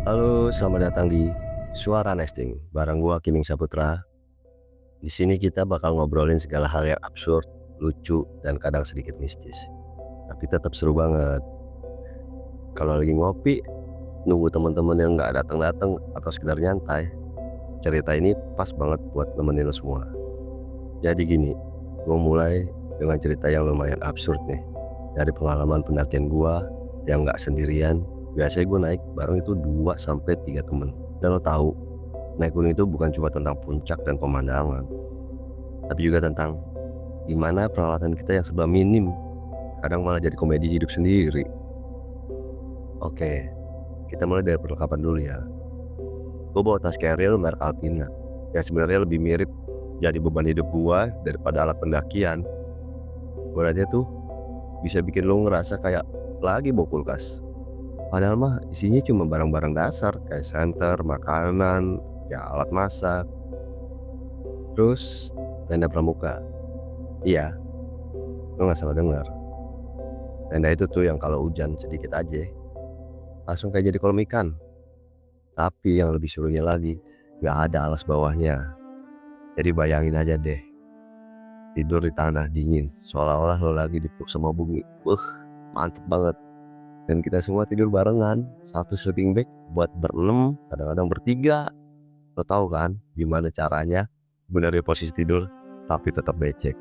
Halo, selamat datang di Suara Nesting bareng gua Kiming Saputra. Di sini kita bakal ngobrolin segala hal yang absurd, lucu, dan kadang sedikit mistis. Tapi tetap seru banget. Kalau lagi ngopi, nunggu teman-teman yang nggak datang-datang atau sekedar nyantai, cerita ini pas banget buat nemenin lo semua. Jadi gini, gua mulai dengan cerita yang lumayan absurd nih. Dari pengalaman pendakian gua yang nggak sendirian. Biasanya gue naik bareng itu 2 sampai 3 temen. Dan lo tahu, naik gunung itu bukan cuma tentang puncak dan pemandangan, tapi juga tentang gimana peralatan kita yang serba minim kadang malah jadi komedi hidup sendiri. Oke, kita mulai dari perlengkapan dulu ya. Gue bawa tas carrier merek Alpina yang sebenarnya lebih mirip jadi beban hidup gua daripada alat pendakian. Beratnya tuh bisa bikin lo ngerasa kayak lagi bawa kulkas. Padahal mah isinya cuma barang-barang dasar kayak senter, makanan, ya alat masak, terus tenda pramuka. Iya, lo nggak salah dengar. Tenda itu tuh yang kalau hujan sedikit aja langsung kayak jadi kolam ikan. Tapi yang lebih serunya lagi, gak ada alas bawahnya. Jadi bayangin aja deh, tidur di tanah dingin seolah-olah lo lagi dipeluk sama bumi. Mantep banget. Dan kita semua tidur barengan, satu sleeping bag buat berenam, kadang-kadang bertiga. Lo tahu kan gimana caranya benerin posisi tidur tapi tetap becek.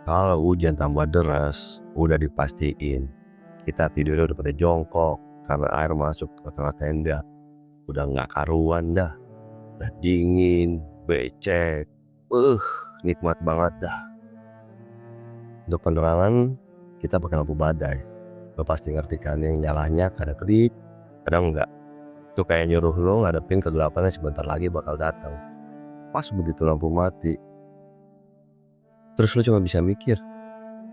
Kalau hujan tambah deras, udah dipastiin kita tidurnya udah pada jongkok karena air masuk ke tengah tenda. Udah nggak karuan dah, udah dingin, becek, nikmat banget dah. Untuk penerangan kita pakai lampu badai. Lo pasti ngerti kan yang nyalanya kadang kedip, kadang enggak. Itu kayak nyuruh lo ngadepin kegelapan yang sebentar lagi bakal datang. Pas begitu lampu mati, terus lo cuma bisa mikir,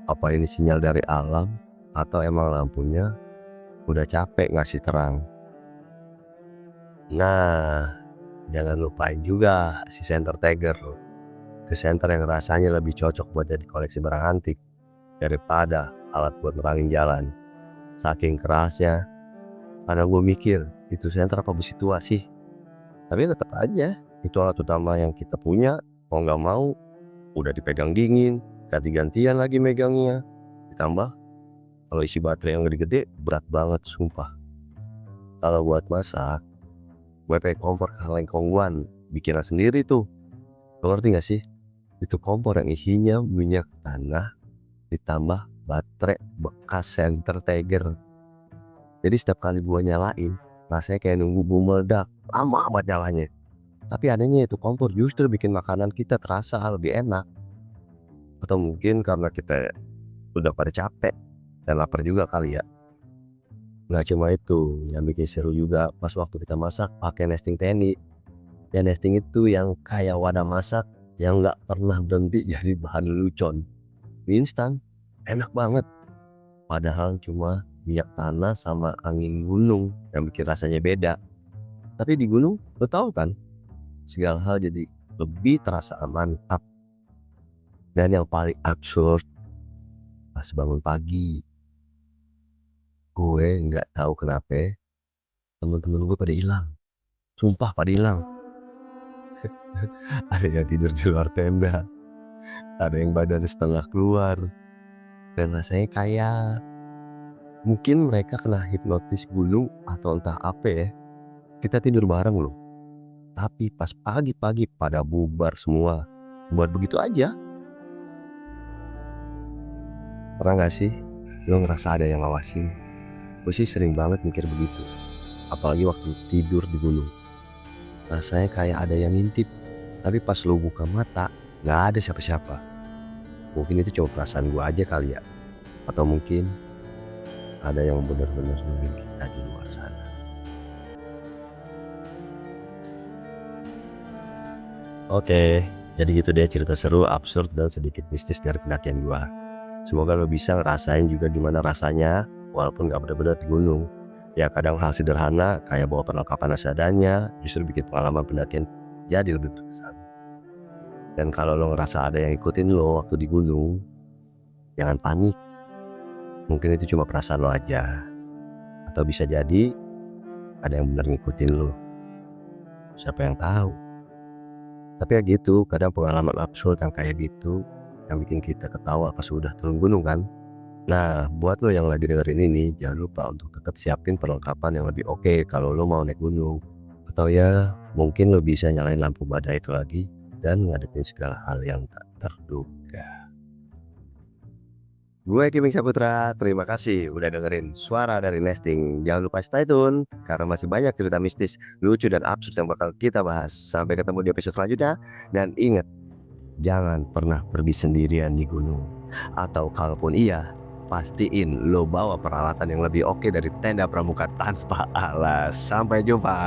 apa ini sinyal dari alam atau emang lampunya udah capek ngasih terang. Nah, jangan lupain juga si center tagger. Itu center yang rasanya lebih cocok buat jadi koleksi barang antik daripada alat buat nerangin jalan. Saking kerasnya, kadang gue mikir itu center apa besi tua sih. Tapi tetap aja itu alat utama yang kita punya. Mau nggak mau udah dipegang dingin, ganti-gantian lagi megangnya. Ditambah kalau isi baterai yang gede-gede berat banget sumpah. Kalau buat masak, gue pakai kompor kaleng kongguan bikinan sendiri tuh. Lo ngerti gak sih? Itu kompor yang isinya minyak tanah ditambah baterai bekas center tagger. Jadi setiap kali gua nyalain, rasanya kayak nunggu bom meledak, lama amat nyalanya. Tapi adanya itu kompor justru bikin makanan kita terasa lebih enak. Atau mungkin karena kita udah pada capek dan lapar juga kali ya. Nggak cuma itu, yang bikin seru juga pas waktu kita masak pakai nesting teknik. Dan nesting itu yang kayak wadah masak yang nggak pernah berhenti jadi bahan lelucon. Mie instan, enak banget. Padahal cuma minyak tanah sama angin gunung yang bikin rasanya beda. Tapi di gunung, lo tahu kan, segala hal jadi lebih terasa mantap. Dan yang paling absurd, pas bangun pagi, gue nggak tahu kenapa temen-temen gue pada hilang. Sumpah pada hilang. Ada yang tidur di luar tenda, ada yang badannya setengah keluar, dan rasanya kayak mungkin mereka kena hipnotis gunung atau entah apa ya. Kita tidur bareng loh. Tapi pas pagi-pagi pada bubar semua. Bubar begitu aja. Pernah gak sih lo ngerasa ada yang ngawasin? Gue sih sering banget mikir begitu. Apalagi waktu tidur di gunung. Rasanya kayak ada yang ngintip. Tapi pas lo buka mata, gak ada siapa-siapa. Mungkin itu cuma perasaan gue aja kali ya. Atau mungkin ada yang benar-benar nungguin kita di luar sana. Oke, jadi gitu deh cerita seru, absurd, dan sedikit mistis dari pendakian gua. Semoga lo bisa ngerasain juga gimana rasanya walaupun gak bener-bener di gunung. Ya kadang hal sederhana kayak bawa perlengkapan seadanya justru bikin pengalaman pendakian jadi lebih berkesan. Dan kalau lo ngerasa ada yang ikutin lo waktu di gunung, jangan panik. Mungkin itu cuma perasaan lo aja. Atau bisa jadi ada yang benar ngikutin lu, siapa yang tahu. Tapi ya gitu, kadang pengalaman absurd yang kayak gitu yang bikin kita ketawa pas udah turun gunung kan. Nah, buat lo yang lagi dengerin ini, jangan lupa untuk tetap siapin perlengkapan yang lebih oke kalau lo mau naik gunung. Atau ya, mungkin lo bisa nyalain lampu badai itu lagi dan ngadepin segala hal yang tak terduga. Gue Kiming Saputra, terima kasih udah dengerin suara dari Nesting. Jangan lupa stay tune, karena masih banyak cerita mistis, lucu dan absurd yang bakal kita bahas. Sampai ketemu di episode selanjutnya, dan ingat, jangan pernah pergi sendirian di gunung. Atau kalaupun iya, pastiin lo bawa peralatan yang lebih oke dari tenda pramuka tanpa alas. Sampai jumpa.